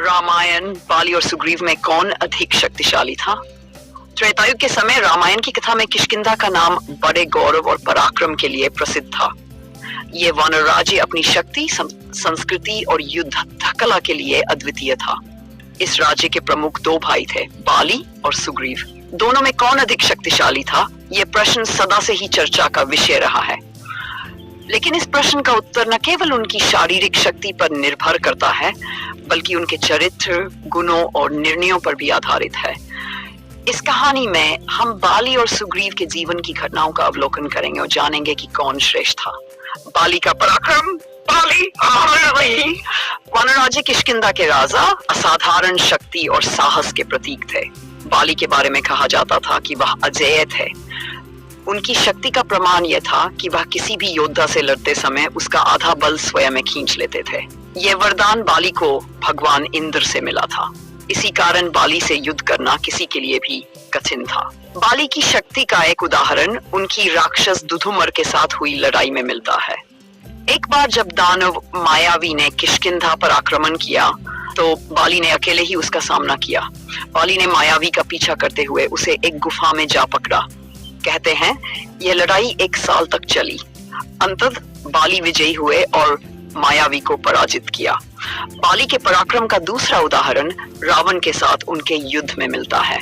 रामायण, बाली और सुग्रीव में कौन अधिक शक्तिशाली था? त्रेतायुग के समय रामायण की कथा में किष्किंधा का नाम बड़े गौरव और पराक्रम के लिए प्रसिद्ध था। ये वानर राज्य अपनी शक्ति, संस्कृति और युद्ध कला के लिए अद्वितीय था। इस राज्य के प्रमुख दो भाई थे, बाली और सुग्रीव। दोनों में कौन अधिक शक्तिशाली था, यह प्रश्न सदा से ही चर्चा का विषय रहा है। लेकिन इस प्रश्न का उत्तर न केवल उनकी शारीरिक शक्ति पर निर्भर करता है, बल्कि उनके चरित्र, गुणों और निर्णयों पर भी आधारित है। इस कहानी में हम बाली और सुग्रीव के जीवन की घटनाओं का अवलोकन करेंगे और जानेंगे कि कौन श्रेष्ठ था। बाली का पराक्रम। बाली वानर राज्य किष्किंधा के राजा असाधारण शक्ति और साहस के प्रतीक थे। बाली के बारे में कहा जाता था कि वह अजेय थे। उनकी शक्ति का प्रमाण यह था कि वह किसी भी योद्धा से लड़ते समय उसका आधा बल स्वयं में खींच लेते थे। यह वरदान बाली को भगवान इंद्र से मिला था। इसी कारण बाली से युद्ध करना किसी के लिए भी कठिन था। बाली की शक्ति का एक उदाहरण उनकी राक्षस दुधुमर के साथ हुई लड़ाई में मिलता है। एक बार जब दानव मायावी ने किष्किंधा पर आक्रमण किया, तो बाली ने अकेले ही उसका सामना किया। बाली ने मायावी का पीछा करते हुए उसे एक गुफा में जा पकड़ा। कहते हैं यह लड़ाई 1 साल तक चली। अंततः बाली विजयी हुए और मायावी को पराजित किया। बाली के पराक्रम का दूसरा उदाहरण रावण के साथ उनके युद्ध में मिलता है।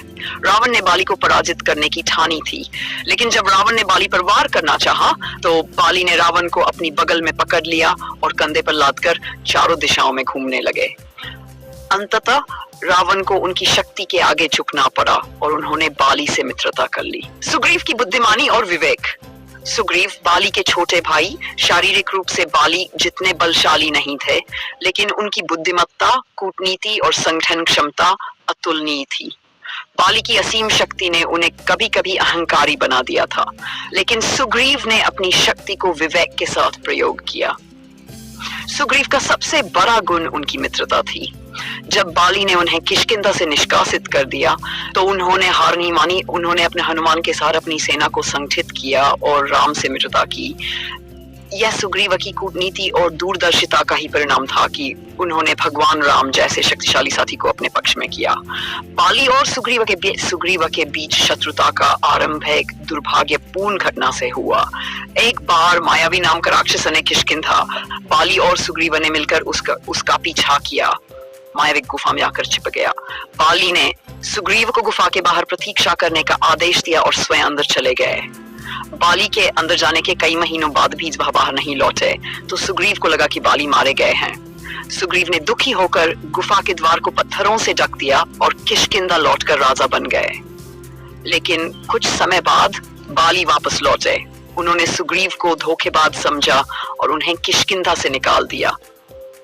रावण ने बाली को पराजित करने की ठानी थी, लेकिन जब रावण ने बाली पर वार करना चाहा, तो बाली ने रावण को अपनी बगल में पकड़ लिया और कंधे पर लादकर चारों दिशाओं में घूमने लगे। अंततः रावण को उनकी शक्ति के आगे झुकना पड़ा और उन्होंने बाली से मित्रता कर ली। सुग्रीव की बुद्धिमानी और विवेक। सुग्रीव बाली के छोटे भाई, शारीरिक रूप से बाली जितने बलशाली नहीं थे, लेकिन उनकी बुद्धिमत्ता, कूटनीति और संगठन क्षमता अतुलनीय थी। बाली की असीम शक्ति ने उन्हें कभी कभी अहंकारी बना दिया था, लेकिन सुग्रीव ने अपनी शक्ति को विवेक के साथ प्रयोग किया। सुग्रीव का सबसे बड़ा गुण उनकी मित्रता थी। जब बाली ने उन्हें किष्किंधा से निष्कासित कर दिया, तो उन्होंने हार नहीं मानी। उन्होंने अपने हनुमान के साथ अपनी सेना को संगठित किया और राम से मित्रता की। यह सुग्रीव की कूटनीति और दूरदर्शिता का ही परिणाम था कि उन्होंने भगवान राम जैसे शक्तिशाली साथी को अपने पक्ष में किया। बाली और सुग्रीव के बीच शत्रुता का आरंभ एक दुर्भाग्यपूर्ण घटना से हुआ। एक बार मायावी नाम का राक्षस ने किष्किंधा, बाली और सुग्रीव ने मिलकर उसका पीछा किया। मायावी गुफा में आकर छिप गया। बाली ने सुग्रीव को गुफा के बाहर प्रतीक्षा करने का आदेश दिया और स्वयं अंदर चले गए। बाली के अंदर जाने के कई महीनों बाद भी वह बाहर नहीं लौटे, तो सुग्रीव को लगा कि बाली मारे गए हैं। सुग्रीव ने दुखी होकर गुफा के द्वार को पत्थरों से ढक दिया और किष्किंधा लौटकर राजा बन गए। लेकिन कुछ समय बाद बाली वापस लौटे। उन्होंने सुग्रीव को धोखेबाज समझा और उन्हें किष्किंधा से निकाल दिया।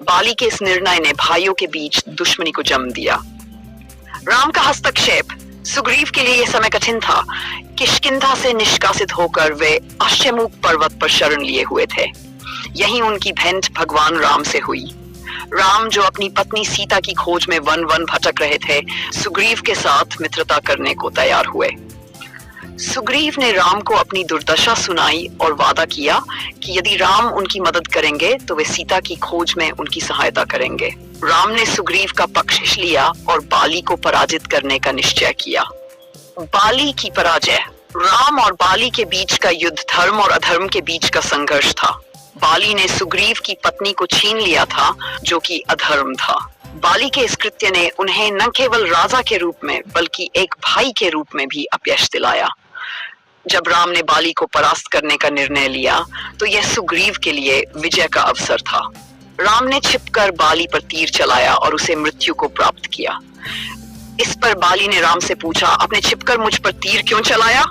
बाली के इस निर्णय ने भाइयों के बीच दुश्मनी को जन्म दिया। राम का हस्तक्षेप। सुग्रीव के लिए यह समय कठिन था। किष्किंधा से निष्कासित होकर वे अश्वमुख पर्वत पर शरण लिए हुए थे। यहीं उनकी भेंट भगवान राम से हुई। राम, जो अपनी पत्नी सीता की खोज में वन वन भटक रहे थे, सुग्रीव के साथ मित्रता करने को तैयार हुए। सुग्रीव ने राम को अपनी दुर्दशा सुनाई और वादा किया कि यदि राम उनकी मदद करेंगे तो वे सीता की खोज में उनकी सहायता करेंगे। राम ने सुग्रीव का पक्ष लिया और बाली को पराजित करने का निश्चय किया। बाली की पराजय। राम और बाली के बीच का युद्ध धर्म और अधर्म के बीच का संघर्ष था। बाली ने सुग्रीव की पत्नी को छीन लिया था, जो कि अधर्म था। बाली के इस कृत्य ने उन्हें न केवल राजा के रूप में बल्कि एक भाई के रूप में भी अपयश दिलाया। जब राम ने बाली को परास्त करने का निर्णय लिया, तो यह सुग्रीव के लिए विजय का अवसर था। राम ने छिपकर बाली पर तीर चलाया और उसे मृत्यु को प्राप्त किया। इस पर बाली ने राम से पूछा, आपने छिपकर मुझ पर तीर क्यों चलाया?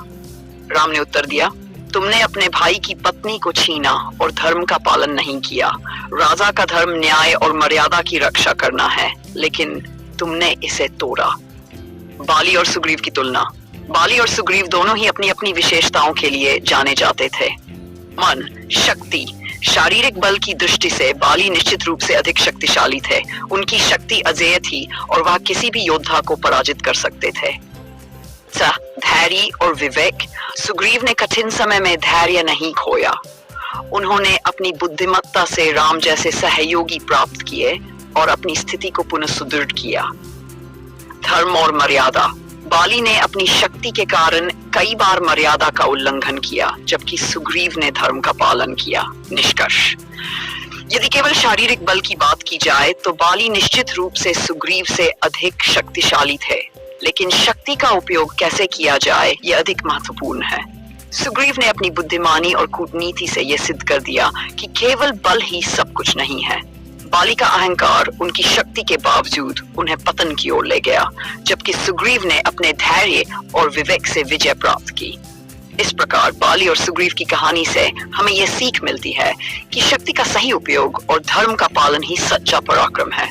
राम ने उत्तर दिया, तुमने अपने भाई की पत्नी को छीना और धर्म का पालन नहीं किया। राजा का धर्म न्याय और मर्यादा की रक्षा करना है, लेकिन तुमने इसे तोड़ा। बाली और सुग्रीव की तुलना। बाली और सुग्रीव दोनों ही अपनी अपनी विशेषताओं के लिए जाने जाते थे। मन, शक्ति, शारीरिक बल की दृष्टि से बाली निश्चित रूप से अधिक शक्तिशाली थे। उनकी शक्ति अजेय थी और वह किसी भी योद्धा को पराजित कर सकते थे। धैर्य और विवेक। सुग्रीव ने कठिन समय में धैर्य नहीं खोया। उन्होंने अपनी बुद्धिमत्ता से राम जैसे सहयोगी प्राप्त किए और अपनी स्थिति को पुनः सुदृढ़ किया। धर्म और मर्यादा। बाली ने अपनी शक्ति के कारण कई बार मर्यादा का उल्लंघन किया, जबकि सुग्रीव ने धर्म का पालन किया। निष्कर्ष, यदि केवल शारीरिक बल की बात की जाए तो बाली निश्चित रूप से सुग्रीव से अधिक शक्तिशाली थे, लेकिन शक्ति का उपयोग कैसे किया जाए यह अधिक महत्वपूर्ण है। सुग्रीव ने अपनी बुद्धिमानी और कूटनीति से यह सिद्ध कर दिया कि केवल बल ही सब कुछ नहीं है। बाली का अहंकार उनकी शक्ति के बावजूद उन्हें पतन की ओर ले गया, जबकि सुग्रीव ने अपने धैर्य और विवेक से विजय प्राप्त की। इस प्रकार बाली और सुग्रीव की कहानी से हमें यह सीख मिलती है कि शक्ति का सही उपयोग और धर्म का पालन ही सच्चा पराक्रम है।